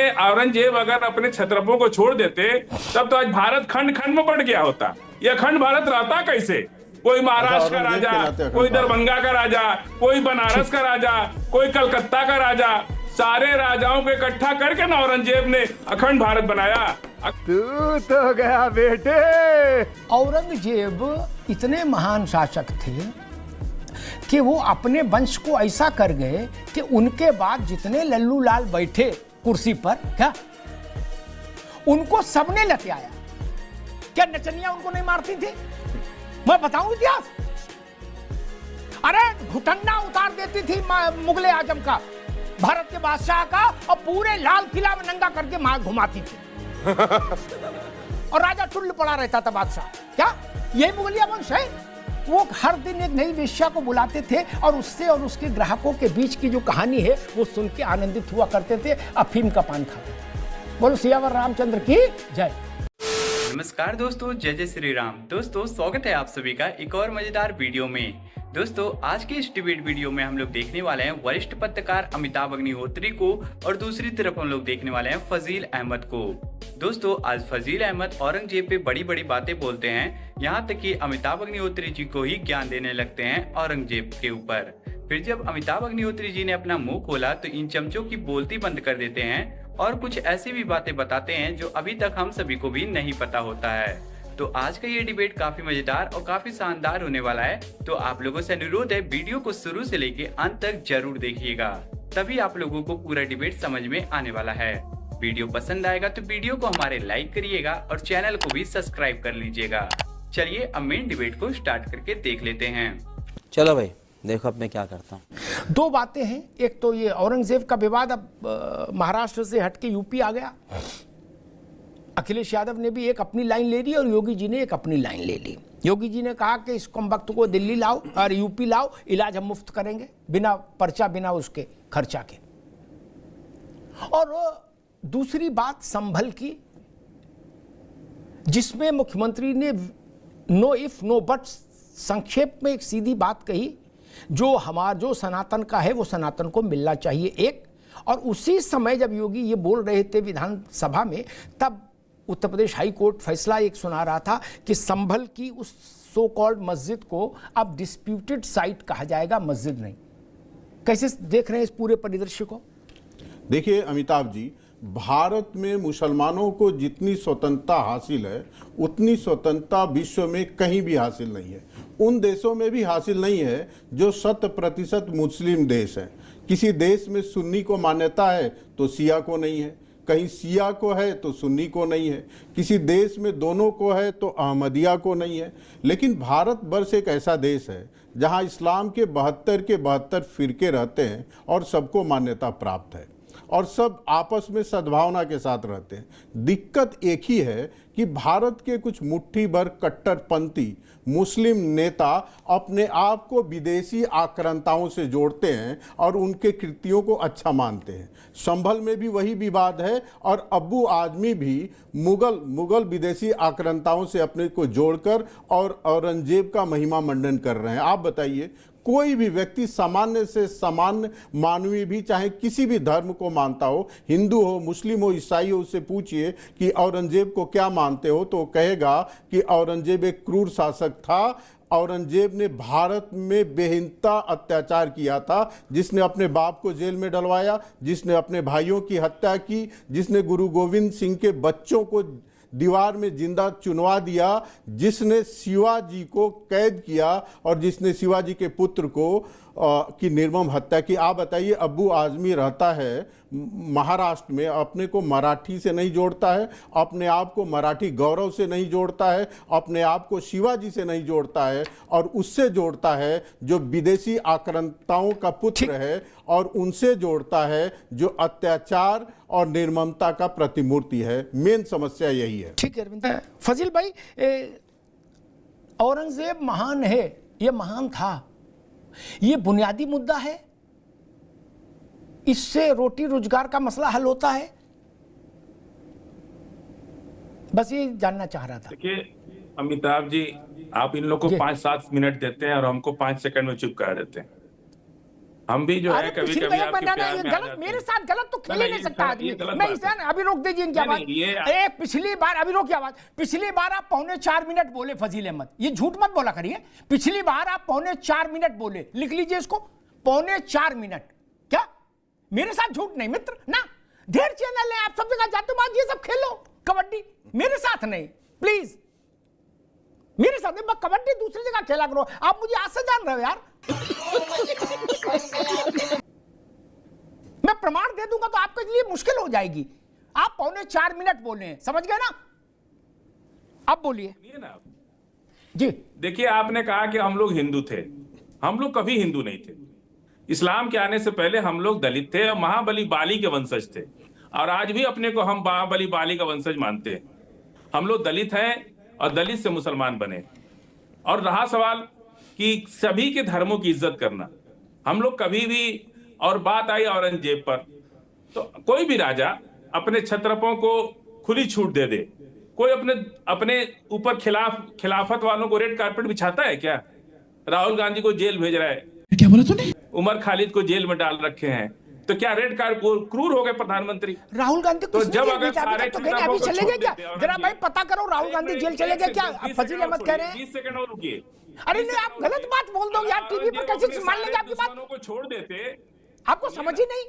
औरंगजेब अगर अपने क्षत्रपों को छोड़ देते तब तो आज भारत खंड खंड में बढ़ गया होता। यह अखंड भारत रहता कैसे? कोई महाराष्ट्र का राजा, कोई दरभंगा का राजा, कोई बनारस का राजा, कोई कलकत्ता का राजा, सारे राजाओं को इकट्ठा करके ना औरंगजेब ने अखंड भारत बनाया। तू तो गया बेटे। औरंगजेब इतने महान शासक थे कि वो अपने वंश को ऐसा कर गए कि उनके बाद जितने लल्लू लाल बैठे कुर्सी पर, क्या उनको सबने लतियाया? क्या नचनिया उनको नहीं मारती थी? मैं बताऊं इतिहास। अरे घुटन्ना उतार देती थी मुगले आजम का, भारत के बादशाह का, और पूरे लाल किला में नंगा करके मां घुमाती थी और राजा टुल्ल पड़ा रहता था बादशाह। क्या यही मुगलिया वंश है? वो हर दिन एक नई वेश्या को बुलाते थे और उससे और उसके ग्राहकों के बीच की जो कहानी है वो सुन के आनंदित हुआ करते थे, अफीम का पान खाते थे। बोलो सियावर रामचंद्र की जय। नमस्कार दोस्तों, जय जय श्री राम। दोस्तों स्वागत है आप सभी का एक और मजेदार वीडियो में। दोस्तों आज के इस डिबेट वीडियो में हम लोग देखने वाले हैं वरिष्ठ पत्रकार अमिताभ अग्निहोत्री को, और दूसरी तरफ हम लोग देखने वाले हैं फजील अहमद को। दोस्तों आज फजील अहमद औरंगजेब पे बड़ी बड़ी बातें बोलते हैं, यहाँ तक कि अमिताभ अग्निहोत्री जी को ही ज्ञान देने लगते हैं औरंगजेब के ऊपर। फिर जब अमिताभ अग्निहोत्री जी ने अपना मुंह खोला तो इन चमचों की बोलती बंद कर देते हैं और कुछ ऐसी भी बातें बताते हैं जो अभी तक हम सभी को भी नहीं पता होता है। तो आज का ये डिबेट काफी मजेदार और काफी शानदार होने वाला है, तो आप लोगों से अनुरोध है वीडियो को शुरू से लेके अंत तक जरूर देखिएगा, तभी आप लोगों को पूरा डिबेट समझ में आने वाला है। वीडियो पसंद आएगा तो वीडियो को हमारे लाइक करिएगा और चैनल को भी सब्सक्राइब कर लीजिएगा। चलिए अब मेन डिबेट को स्टार्ट करके देख लेते हैं। चलो भाई देखो अब मैं क्या करता हूँ। दो बातें हैं, एक तो ये औरंगजेब का विवाद अब महाराष्ट्र से हटके यूपी आ गया। अखिलेश यादव ने भी एक अपनी लाइन ले ली और योगी जी ने एक अपनी लाइन ले ली। योगी जी ने कहा कि इस कमबख्त को दिल्ली लाओ और यूपी लाओ, इलाज हम मुफ्त करेंगे, बिना पर्चा, बिना उसके खर्चा के। और दूसरी बात संभल की, जिसमें मुख्यमंत्री ने नो इफ नो बट संक्षेप में एक सीधी बात कही, जो सनातन का है वो सनातन को मिलना चाहिए एक। और उसी समय जब योगी ये बोल रहे थे विधानसभा में, तब उत्तर प्रदेश हाई कोर्ट फैसला एक सुना रहा था कि संभल की उस सो कॉल्ड मस्जिद को अब डिस्प्यूटेड साइट कहा जाएगा, मस्जिद नहीं। कैसे देख रहे हैं इस पूरे परिदृश्य को? देखिए अमिताभ जी, भारत में मुसलमानों को जितनी स्वतंत्रता हासिल है उतनी स्वतंत्रता विश्व में कहीं भी हासिल नहीं है। उन देशों में भी हासिल नहीं है जो 100% मुस्लिम देश हैं। किसी देश में सुन्नी को मान्यता है तो शिया को नहीं है, कहीं शिया को है तो सुन्नी को नहीं है, किसी देश में दोनों को है तो अहमदिया को नहीं है। लेकिन भारतवर्ष एक ऐसा देश है जहां इस्लाम के 72 फिरके रहते हैं और सबको मान्यता प्राप्त है और सब आपस में सद्भावना के साथ रहते हैं। दिक्कत एक ही है कि भारत के कुछ मुट्ठी भर कट्टरपंथी मुस्लिम नेता अपने आप को विदेशी आक्रांताओं से जोड़ते हैं और उनके कृतियों को अच्छा मानते हैं। संभल में भी वही विवाद है और अब्बू आजमी भी मुगल विदेशी आक्रांताओं से अपने को जोड़कर और औरंगजेब का महिमा मंडन कर रहे हैं। आप बताइए, कोई भी व्यक्ति सामान्य से सामान्य मानवीय भी चाहे किसी भी धर्म को मानता हो, हिंदू हो, मुस्लिम हो, ईसाई हो, उससे पूछिए कि औरंगजेब को क्या मानते हो तो कहेगा कि औरंगजेब एक क्रूर शासक था। औरंगजेब ने भारत में बेहिंता अत्याचार किया था, जिसने अपने बाप को जेल में डलवाया, जिसने अपने भाइयों की हत्या की, जिसने गुरु गोविंद सिंह के बच्चों को दीवार में जिंदा चुनवा दिया, जिसने शिवाजी को कैद किया और जिसने शिवाजी के पुत्र को की निर्मम हत्या की। आप बताइए, अब्बू आजमी रहता है महाराष्ट्र में, अपने को मराठी से नहीं जोड़ता है, अपने आप को मराठी गौरव से नहीं जोड़ता है, अपने आप को शिवाजी से नहीं जोड़ता है और उससे जोड़ता है जो विदेशी आक्रांताओं का पुत्र है और उनसे जोड़ता है जो अत्याचार और निर्ममता का प्रतिमूर्ति है। मेन समस्या यही है। ठीक है फजील भाई, औरंगजेब महान है, ये महान था, ये बुनियादी मुद्दा है, इससे रोटी रोजगार का मसला हल होता है? बस ये जानना चाह रहा था। देखिए अमिताभ जी, आप इन लोग को 5-7 मिनट देते हैं और हमको 5 सेकंड में चुप करा देते हैं। हम भी जो है अरे कभी पिछली कभी बार आपके ना प्यार ये में आ गलत, जाते मेरे हैं। साथ गलत तो खेल ही नहीं सकता ये आदमी। गलत मैं बात इसे है। अभी रोक दीजिए इनकी आवाज। नहीं, ये- अरे पिछली बार, अभी रोकिए आवाज। पिछली बार आप 4.25 मिनट बोले फजील अहमद, ये झूठ मत बोला करिए। पिछली बार आप 4.25 मिनट बोले, लिख लीजिए इसको, 4.25 मिनट। क्या मेरे साथ झूठ नहीं मित्र ना। ढेर चैनल है, आप सब जगह जाते हो, आज ये सब खेलो कबड्डी, मेरे साथ नहीं प्लीज, मेरे साथ नहीं। कबड्डी दूसरी जगह खेला करो, आप मुझे आज से जान रहे हो यार। मैं प्रमाण दे दूंगा तो आपके लिए मुश्किल हो जाएगी। आप 4.25 मिनट बोले हैं, समझ गए ना। अब बोलिए सुनिए ना आप। जी। देखिए, आपने कहा कि हम लोग हिंदू थे। हम लोग कभी हिंदू नहीं थे। इस्लाम के आने से पहले हम लोग दलित थे और महाबली बाली के वंशज थे, और आज भी अपने को हम महाबली बाली का वंशज मानते हैं। हम लोग दलित हैं और दलित से मुसलमान बने। और रहा सवाल कि सभी के धर्मों की इज्जत करना, हम लोग कभी भी, और बात आई औरंगजेब पर, तो कोई भी राजा अपने क्षत्रपों को खुली छूट दे दे। कोई अपने ऊपर खिलाफत वालों को रेड कारपेट बिछाता है क्या? राहुल गांधी को जेल भेज रहा है, क्या बोला तूने? उमर खालिद को जेल में डाल रखे हैं, तो क्या रेड कारपेट क्रूर हो गए प्रधानमंत्री? राहुल गांधी तो जब अगर सारे तो कहने अभी चले गए क्या? जरा भाई पता करो, राहुल गांधी जेल चले गए क्या? फजील अहमद कह रहे हैं। 20 सेकंड और रुकिए। अरे नहीं, आप गलत बात बोल दो यार, टीवी पर कैसे मान लेंगे आपकी बात? को छोड़ देते, आपको समझ ही नहीं।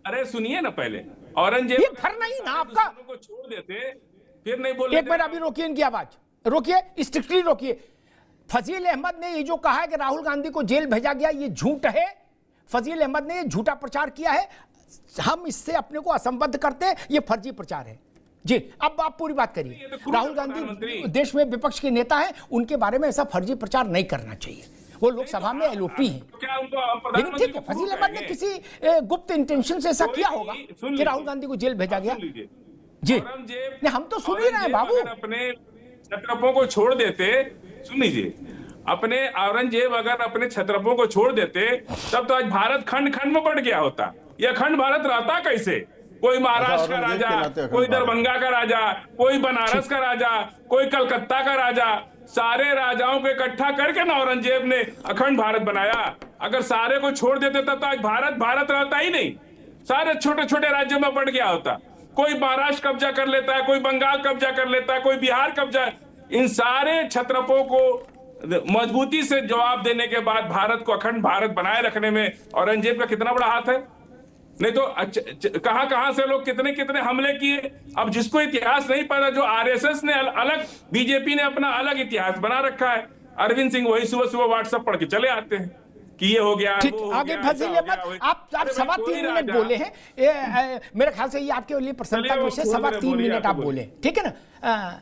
अरे सुनिए ना पहले, औरंगजेब ये घर नहीं ना आपका। को छोड़ देते, फिर नहीं बोल। एक मिनट अभी रोकिए इनकी आवाज, रोकिए, स्ट्रिक्टली रोकिए। फजील अहमद ने ये जो कहा है कि राहुल गांधी को जेल भेजा गया, ये झूठ है। फजील अहमद ने ये झूठा प्रचार किया है, हम इससे अपने को असंबद्ध करते हैं, ये फर्जी प्रचार है। जी, अब आप पूरी बात करिए। राहुल गांधी देश में विपक्ष के नेता हैं, उनके बारे में ऐसा फर्जी प्रचार नहीं करना चाहिए। वो लोकसभा में एलओपी हैं। क्या उनको लेकिन ठीक है, फजील अहमद ने किसी गुप्त इंटेंशन से ऐसा किया होगा कि राहुल गांधी को जेल भेजा गया। जी, नहीं हम तो सुन ही रहे हैं बाबू। अपने क्षत्रपों को छोड़ देते, सुन लीजिए, अपने औरंगजेब अगर अपने क्षत्रपों को छोड़ देते, तब तो आज भारत खंड खंड में बढ़ गया होता। यह खंड भारत रहता कैसे? कोई महाराष्ट्र का राजा, कोई दरभंगा का राजा, कोई बनारस का राजा, कोई कलकत्ता का राजा, सारे राजाओं को इकट्ठा करके ना औरंगजेब ने अखंड भारत बनाया। अगर सारे को छोड़ देते तब तो आज भारत रहता ही नहीं, सारे छोटे छोटे राज्यों में बढ़ गया होता। कोई महाराष्ट्र कब्जा कर लेता है, कोई बंगाल कब्जा कर लेता है, कोई बिहार कब्जा। इन सारे क्षत्रपों को मजबूती से जवाब देने के बाद भारत को अखंड भारत बनाए रखने में औरंगजेब का कितना बड़ा हाथ है। नहीं तो कहां से लोग कितने कितने हमले किए। अब जिसको इतिहास नहीं पता, जो आरएसएस ने अलग, बीजेपी ने अपना अलग इतिहास बना रखा है। अरविंद सिंह वही सुबह सुबह व्हाट्सएप पढ़ के चले आते हैं कि ये हो गया, ठीक, वो हो आगे गया, फजील ऐसा हो अहमद, गया। आप 3.25 मिनट बोले हैं। मेरे ख्याल से ये आपके लिए प्रसन्नता का विषय। 3.25 मिनट आप बोले, ठीक है ना।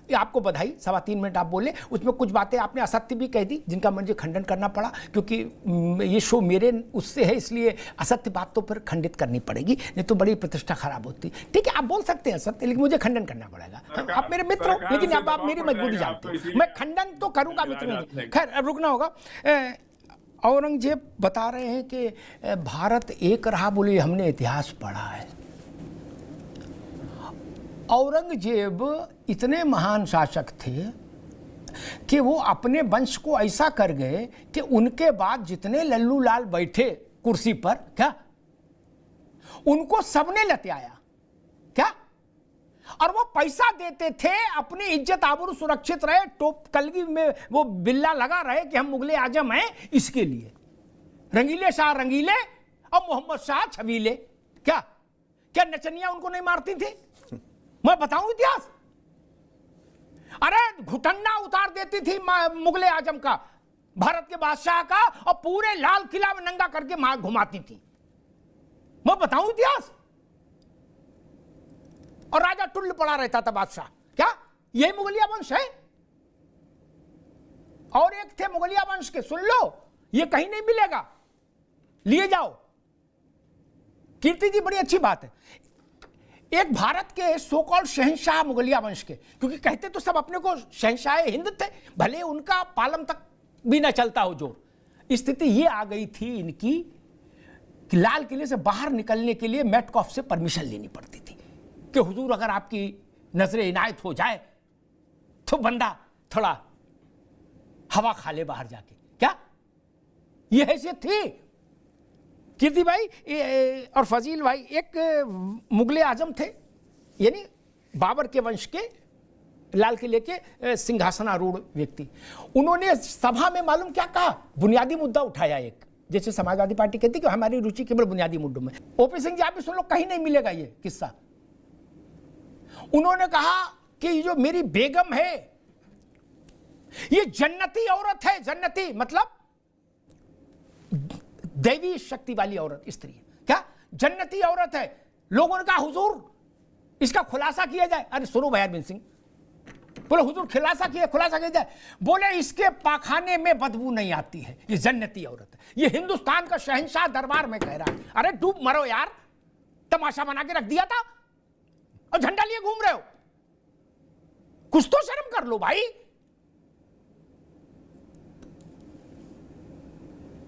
ये आपको बधाई, 3.25 मिनट आप बोले। उसमें कुछ बातें आपने असत्य भी कह दी, जिनका मुझे खंडन करना पड़ा, क्योंकि ये शो मेरे उससे है, इसलिए असत्य बात तो फिर खंडित करनी पड़ेगी, नहीं तो बड़ी प्रतिष्ठा खराब होती। ठीक है, आप बोल सकते हैं असत्य, लेकिन मुझे खंडन करना पड़ेगा। आप मेरे मित्र हो, लेकिन अब आप मेरी मजबूरी जानते हैं, मैं खंडन तो करूंगा मित्र। खैर, अब रुकना होगा। औरंगजेब बता रहे हैं कि भारत एक रहा, बोले हमने इतिहास पढ़ा है। औरंगजेब इतने महान शासक थे कि वो अपने वंश को ऐसा कर गए कि उनके बाद जितने लल्लू लाल बैठे कुर्सी पर, क्या उनको सबने लत्याया क्या? और वो पैसा देते थे, अपनी इज्जत आबरू सुरक्षित रहे, टोप कलगी में वो बिल्ला लगा रहे कि हम मुगले आजम हैं, इसके लिए। रंगीले शाह रंगीले और मोहम्मद शाह छबीले। क्या क्या नचनिया उनको नहीं मारती थी? मैं बताऊं इतिहास। अरे घुटन्ना उतार देती थी मुगले आजम का, भारत के बादशाह का, और पूरे लाल किला में नंगा करके मार घुमाती थी। मैं बताऊं इतिहास। और राजा टुल्ल पड़ा रहता था बादशाह। क्या यही मुगलिया वंश है? और एक थे मुगलिया वंश के, सुन लो, ये कहीं नहीं मिलेगा, लिए जाओ। कीर्ति जी, बड़ी अच्छी बात है। एक भारत के सो कॉल्ड शहंशाह मुगलिया वंश के, क्योंकि कहते तो सब अपने को शहंशाह हिंद थे, भले उनका पालम तक भी ना चलता हो जोर। स्थिति ये आ गई थी इनकी कि लाल किले से बाहर निकलने के लिए मेटकॉफ से परमिशन लेनी पड़ती थी कि हुजूर अगर आपकी नजरे इनायत हो जाए तो बंदा थोड़ा हवा खा ले बाहर जाके। क्या ये हैसियत थी? कीर्ति भाई और फजील भाई एक मुगले आजम थे, यानी बाबर के वंश के, लाल किले के सिंहासनारूढ़ व्यक्ति। उन्होंने सभा में मालूम क्या कहा? बुनियादी मुद्दा उठाया एक, जैसे समाजवादी पार्टी कहती कि हमारी रुचि केवल बुनियादी मुद्दों में। ओपी सिंह जी आप भी सुन लो, कहीं नहीं मिलेगा ये किस्सा। उन्होंने कहा कि ये जो मेरी बेगम है ये जन्नती औरत है। जन्नती मतलब दैवी शक्ति वाली औरत, स्त्री। क्या जन्नती औरत है? लोगों ने कहा हुजूर इसका खुलासा किया जाए। अरे सुनो भाई अरविंद सिंह, बोले हुजूर खुलासा किया जाए। बोले इसके पाखाने में बदबू नहीं आती है, ये जन्नती औरत है। ये हिंदुस्तान का शहंशाह दरबार में कह रहा है। अरे डूब मरो यार, तमाशा बना के रख दिया था और झंडा लिए घूम रहे हो। कुछ तो शर्म कर लो भाई।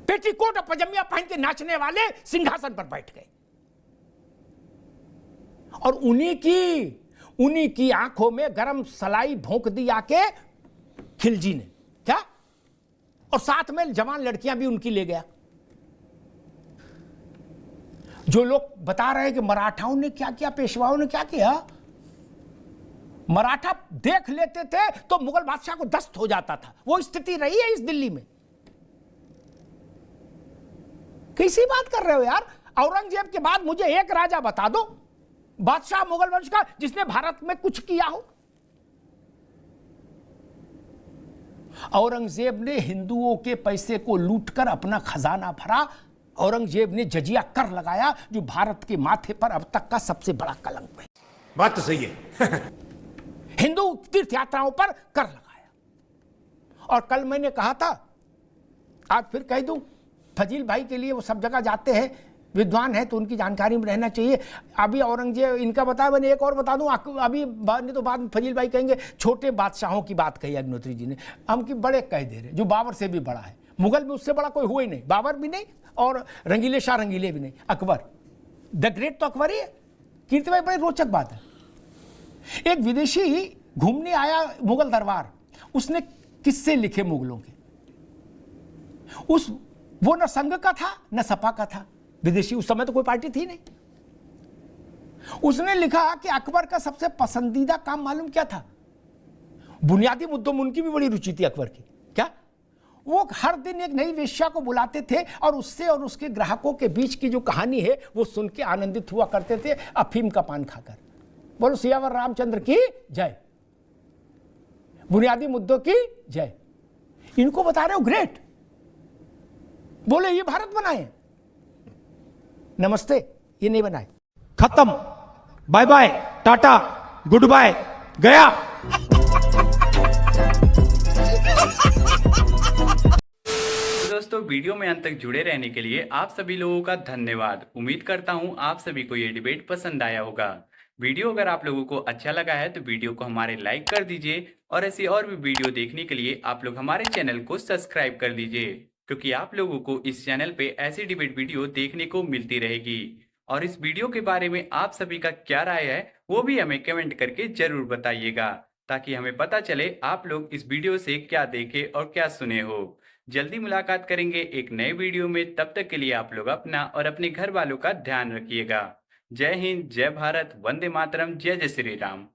पेटीकोट और पजामिया पहन के नाचने वाले सिंहासन पर बैठ गए और उन्हीं की आंखों में गरम सलाई भोंक दी आके खिलजी ने। क्या? और साथ में जवान लड़कियां भी उनकी ले गया। जो लोग बता रहे हैं कि मराठाओं ने क्या किया, पेशवाओं ने क्या किया, मराठा देख लेते थे तो मुगल बादशाह को दस्त हो जाता था। वो स्थिति रही है इस दिल्ली में। कैसी बात कर रहे हो यार? औरंगजेब के बाद मुझे एक राजा बता दो बादशाह मुगल वंश का जिसने भारत में कुछ किया हो। औरंगजेब ने हिंदुओं के पैसे को लूटकर अपना खजाना भरा। औरंगजेब ने जजिया कर लगाया, जो भारत के माथे पर अब तक का सबसे बड़ा कलंक है। बात तो सही है। हिंदू तीर्थ यात्राओं पर कर लगाया। और कल मैंने कहा था, आज फिर कह दूं, फजील भाई के लिए वो सब जगह जाते हैं, विद्वान है तो उनकी जानकारी में रहना चाहिए। अभी औरंगजेब इनका बताया, मैंने एक और बता दूं, अभी नहीं तो बाद में फजील भाई कहेंगे छोटे बादशाहों की बात कही अग्निहोत्री जी ने, हम की बड़े कह दे रहे, जो बाबर से भी बड़ा है। मुगल में उससे बड़ा कोई हुआ ही नहीं, बाबर भी नहीं और रंगीले शाह रंगीले भी नहीं, अकबर द ग्रेट तो अकबर ही है। कीर्ति भाई बड़ी रोचक बात है, एक विदेशी घूमने आया मुगल दरबार, उसने किस्से लिखे मुगलों के। वो न संघ का था न सपा का था, विदेशी, उस समय तो कोई पार्टी थी नहीं। उसने लिखा कि अकबर का सबसे पसंदीदा काम मालूम क्या था? बुनियादी मुद्दों में उनकी भी बड़ी रुचि थी अकबर की। क्या? वो हर दिन एक नई वेश्या को बुलाते थे और उससे और उसके ग्राहकों के बीच की जो कहानी है वो सुन के आनंदित हुआ करते थे, अफीम का पान खाकर। बोलो सियावर रामचंद्र की जय, बुनियादी मुद्दों की जय। इनको बता रहे हो ग्रेट, बोले ये भारत बनाए? नमस्ते, ये नहीं बनाए। खत्म, bye bye, tata, goodbye, गया। दोस्तों वीडियो में अंत तक जुड़े रहने के लिए आप सभी लोगों का धन्यवाद। उम्मीद करता हूं आप सभी को ये डिबेट पसंद आया होगा। वीडियो अगर आप लोगों को अच्छा लगा है तो वीडियो को हमारे लाइक कर दीजिए और ऐसी और भी वीडियो देखने के लिए आप लोग हमारे चैनल को सब्सक्राइब कर दीजिए, क्योंकि आप लोगों को इस चैनल पे ऐसी डिबेट वीडियो देखने को मिलती रहेगी। और इस वीडियो के बारे में आप सभी का क्या राय है वो भी हमें कमेंट करके जरूर बताइएगा, ताकि हमें पता चले आप लोग इस वीडियो से क्या देखे और क्या सुने हो। जल्दी मुलाकात करेंगे एक नए वीडियो में, तब तक के लिए आप लोग अपना और अपने घर वालों का ध्यान रखिएगा। जय हिंद, जय भारत, वंदे मातरम, जय जय श्री राम।